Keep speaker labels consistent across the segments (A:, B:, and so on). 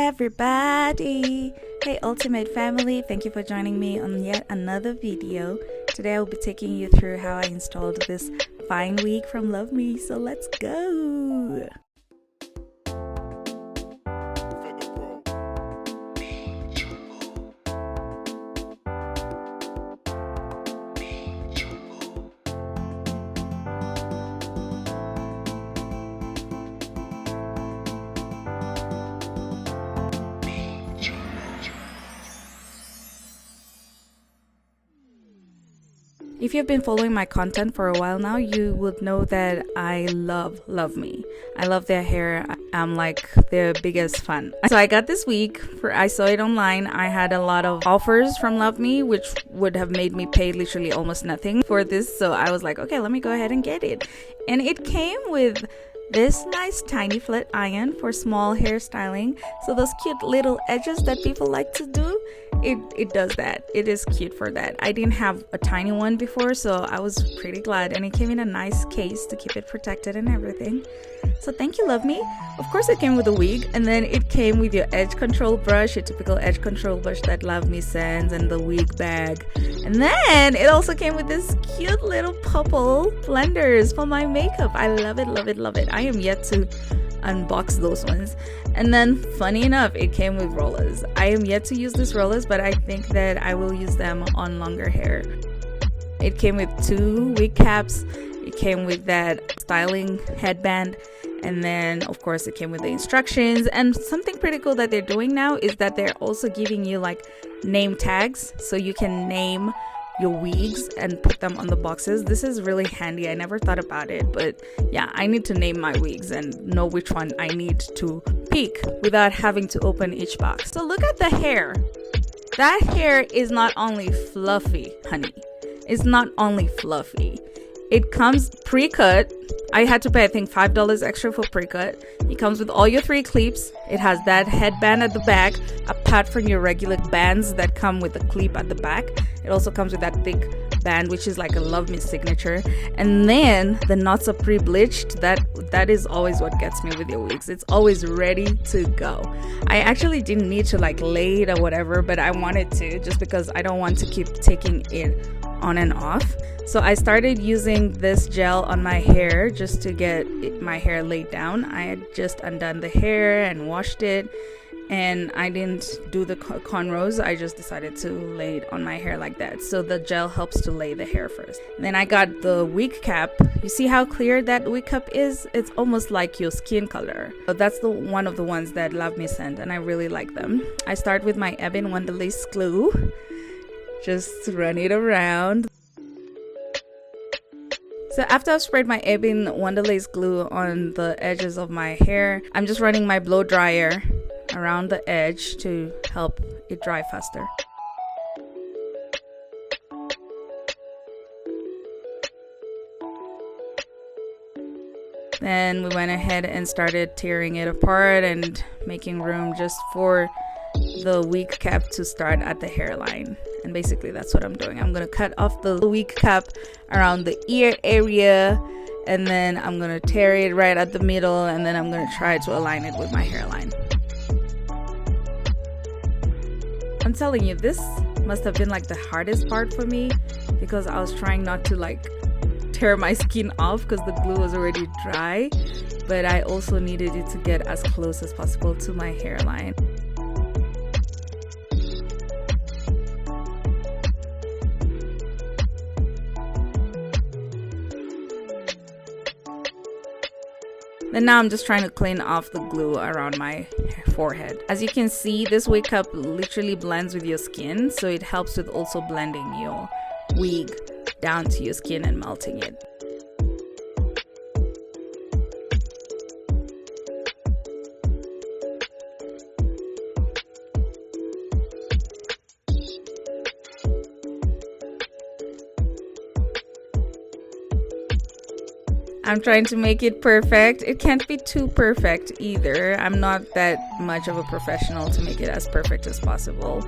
A: everybody! Hey Ultimate Family, thank you for joining me on yet another video. Today I will be taking you through how I installed this fine wig from LuvMe, so let's go! If you've been following my content for a while now, you would know that I love LuvMe. I love their hair. I'm like their biggest fan. So I got this wig. I saw it online. I had a lot of offers from LuvMe, which would have made me pay literally almost nothing for this. So I was like, okay, let me go ahead and get it. And it came with this nice tiny flat iron for small hairstyling. So those cute little edges that people like to do, it does that. It is cute for that. I didn't have a tiny one before, so I was pretty glad, and it came in a nice case to keep it protected and everything. So thank you, LuvMe. Of course it came with a wig, and then it came with your edge control brush, your typical edge control brush that LuvMe sends, and the wig bag. And then it also came with this cute little purple blenders for my makeup. I love it, love it, love it. I am yet to unbox those ones. And then funny enough, it came with rollers. I am yet to use these rollers, but I think that I will use them on longer hair. It came with 2 wig caps. It came with that styling headband, and then of course it came with the instructions. And something pretty cool that they're doing now is that they're also giving you like name tags, so you can name your wigs and put them on the boxes. This is really handy. I never thought about it, but yeah, I need to name my wigs and know which one I need to pick without having to open each box. So look at the hair. That hair is not only fluffy, honey. It's not only fluffy. It comes pre-cut. I had to pay, I think, $5 extra for pre-cut. It comes with all your 3 clips. It has that headband at the back, apart from your regular bands that come with the clip at the back. It also comes with that thick band, which is like a LuvMe signature. And then the knots are pre-bleached. That is always what gets me with your wigs. It's always ready to go. I actually didn't need to like lay it or whatever, but I wanted to, just because I don't want to keep taking it on and off. So I started using this gel on my hair just to get my hair laid down. I had just undone the hair and washed it, and I didn't do the cornrows. I just decided to lay it on my hair like that. So the gel helps to lay the hair first. Then I got the wig cap. You see how clear that wig cap is? It's almost like your skin color. So that's one of the ones that LuvMe sent, and I really like them. I start with my Ebin Wonderlace glue. Just run it around. So after I've sprayed my Ebin Wonderlace glue on the edges of my hair, I'm just running my blow dryer around the edge to help it dry faster. Then we went ahead and started tearing it apart and making room just for the wig cap to start at the hairline. And basically that's what I'm doing. I'm gonna cut off the wig cap around the ear area, and then I'm gonna tear it right at the middle, and then I'm gonna try to align it with my hairline. I'm telling you, this must have been like the hardest part for me, because I was trying not to like tear my skin off because the glue was already dry, but I also needed it to get as close as possible to my hairline. Then now I'm just trying to clean off the glue around my forehead. As you can see, this wig cap literally blends with your skin, so it helps with also blending your wig down to your skin and melting it. I'm trying to make it perfect. It can't be too perfect either. I'm not that much of a professional to make it as perfect as possible.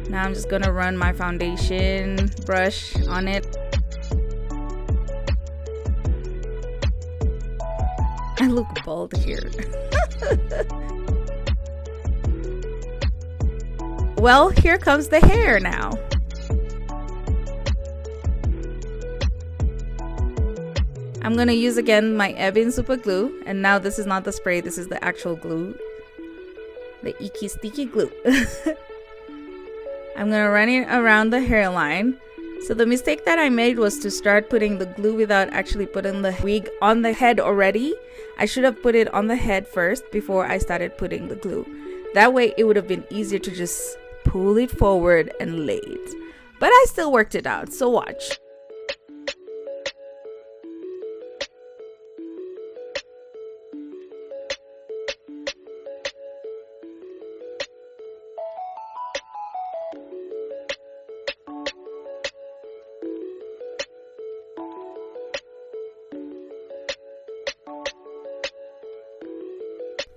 A: Now I'm just gonna run my foundation brush on it. I look bald here. well, here comes the hair now. I'm gonna use again my Evian super glue, and now this is not the spray, this is the actual glue, the icky sticky glue. I'm gonna run it around the hairline. So the mistake that I made was to start putting the glue without actually putting the wig on the head already. I should have put it on the head first before I started putting the glue. That way it would have been easier to just pull it forward and lay it. But I still worked it out, so watch.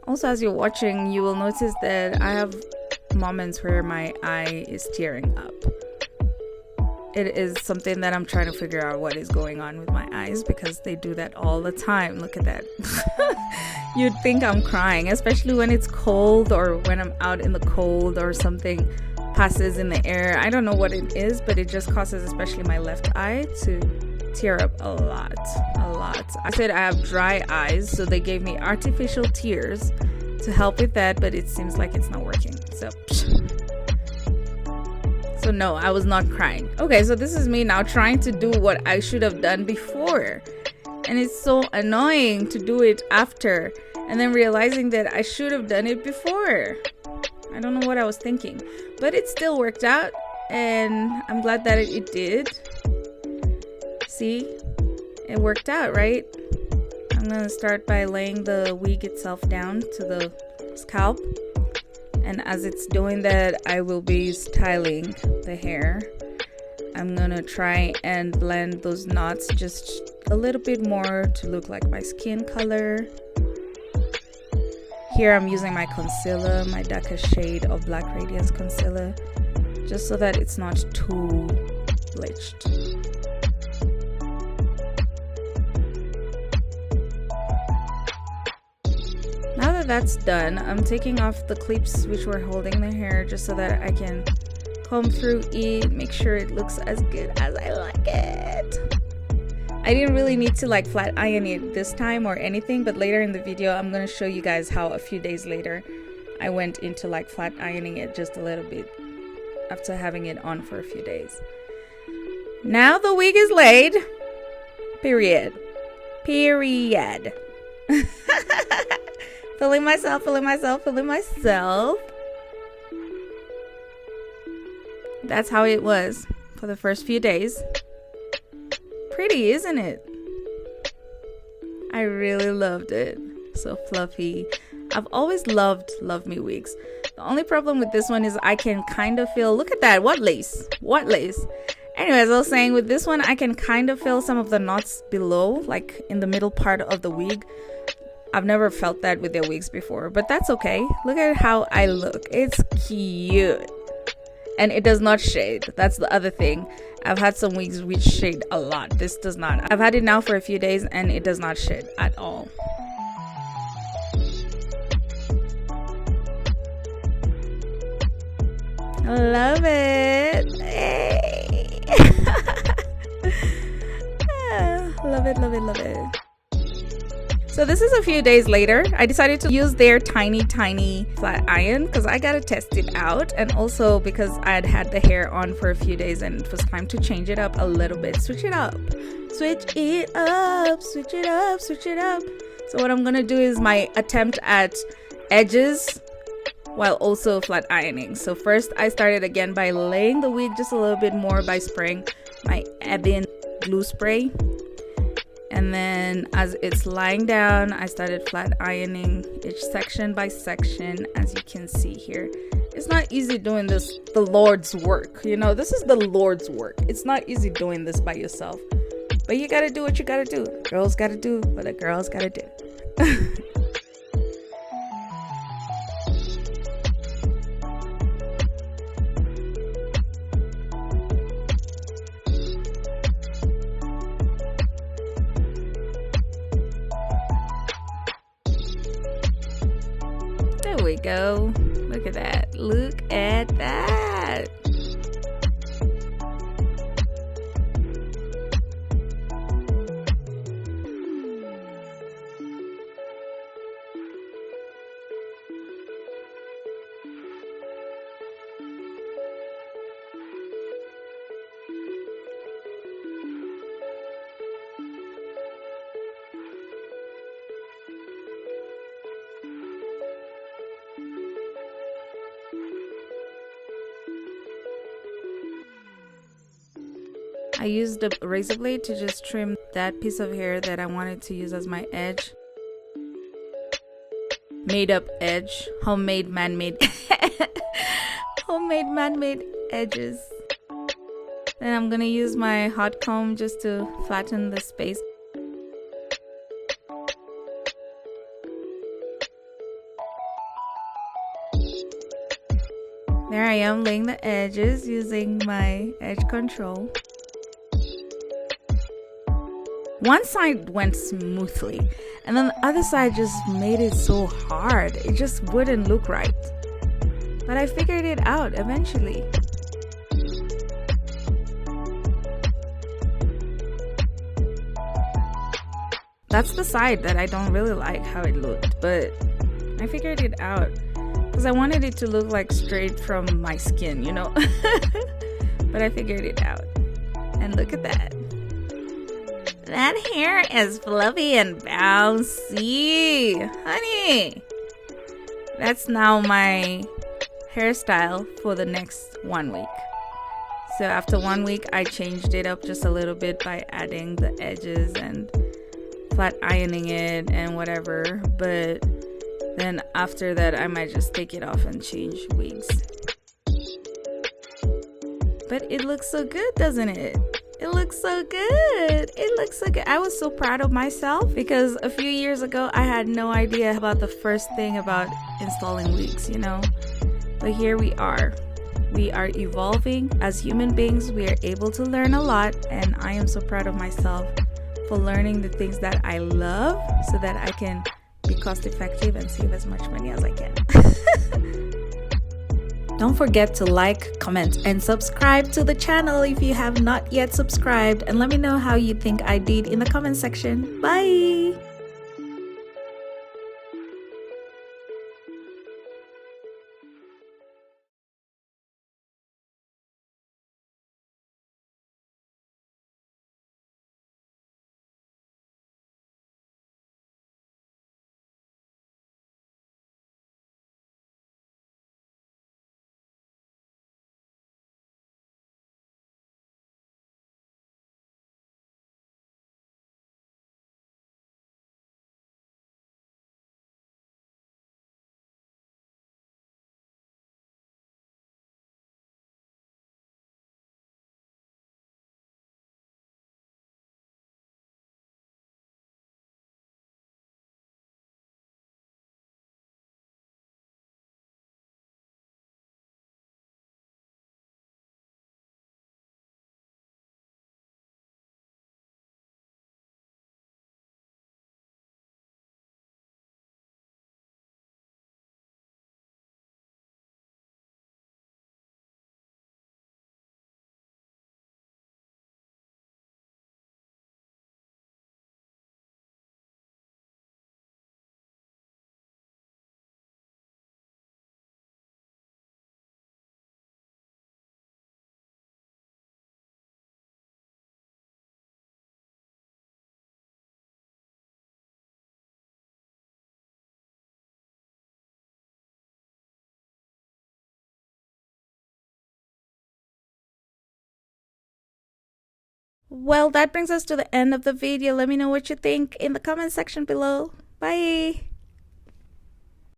A: Also, as you're watching, you will notice that I have moments where my eye is tearing up. It is something that I'm trying to figure out what is going on with my eyes, because they do that all the time. Look at that. You'd think I'm crying, especially when it's cold or when I'm out in the cold or something passes in the air. I don't know what it is, but it just causes especially my left eye to tear up a lot. I said I have dry eyes, so they gave me artificial tears to help with that, but it seems like it's not working. So no, I was not crying. Okay, so this is me now trying to do what I should have done before, and it's so annoying to do it after and then realizing that I should have done it before. I don't know what I was thinking, but it still worked out, and I'm glad that it did. See, it worked out, right? I'm gonna start by laying the wig itself down to the scalp, and as it's doing that, I will be styling the hair. I'm gonna try and blend those knots just a little bit more to look like my skin color. Here I'm using my concealer, my darkest shade of Black Radiance concealer, just so that it's not too bleached. Now that that's done, I'm taking off the clips which were holding the hair just so that I can comb through it, make sure it looks as good as I like it. I didn't really need to like flat iron it this time or anything, but later in the video I'm going to show you guys how a few days later I went into like flat ironing it just a little bit after having it on for a few days. Now the wig is laid. Period. Feeling myself. That's how it was for the first few days. Pretty, isn't it? I really loved it. So fluffy. I've always loved LuvMe wigs. The only problem with this one is I can kind of feel, look at that, what lace? Anyways, I was saying with this one, I can kind of feel some of the knots below, like in the middle part of the wig. I've never felt that with their wigs before, but that's okay. Look at how I look. It's cute. And it does not shade. That's the other thing. I've had some wigs which shade a lot. This does not. I've had it now for a few days and it does not shade at all. I love it. Hey. Love it. So this is a few days later. I decided to use their tiny flat iron because I gotta test it out, and also because I had the hair on for a few days and it was time to change it up a little bit. Switch it up. So what I'm gonna do is my attempt at edges while also flat ironing. So first I started again by laying the wig just a little bit more by spraying my Evian glue spray. And then as it's lying down, I started flat ironing each section by section, as you can see here. It's not easy doing this, the Lord's work. You know, this is the Lord's work. It's not easy doing this by yourself. But you gotta do what you gotta do. Girls gotta do what a girl's gotta do. There we go. Look at that. Look at that. I used the razor blade to just trim that piece of hair that I wanted to use as my edge. Made up edge. Homemade man-made. Homemade man-made edges. Then I'm gonna use my hot comb just to flatten the space. There I am laying the edges using my edge control. One side went smoothly, and then the other side just made it so hard. It just wouldn't look right. But I figured it out eventually. That's the side that I don't really like how it looked, but I figured it out because I wanted it to look like straight from my skin, you know? But I figured it out. And look at that. That hair is fluffy and bouncy, honey. That's now my hairstyle for the next 1 week. So after 1 week, I changed it up just a little bit by adding the edges and flat ironing it and whatever. But then after that, I might just take it off and change wigs. But it looks so good, doesn't it? It looks so good. It looks so good. I was so proud of myself because a few years ago, I had no idea about the first thing about installing wigs, you know? But here we are. We are evolving as human beings. We are able to learn a lot, and I am so proud of myself for learning the things that I love so that I can be cost effective and save as much money as I can. Don't forget to like, comment, and subscribe to the channel if you have not yet subscribed, and let me know how you think I did in the comment section. Bye! Well, that brings us to the end of the video. Let me know what you think in the comment section below. Bye!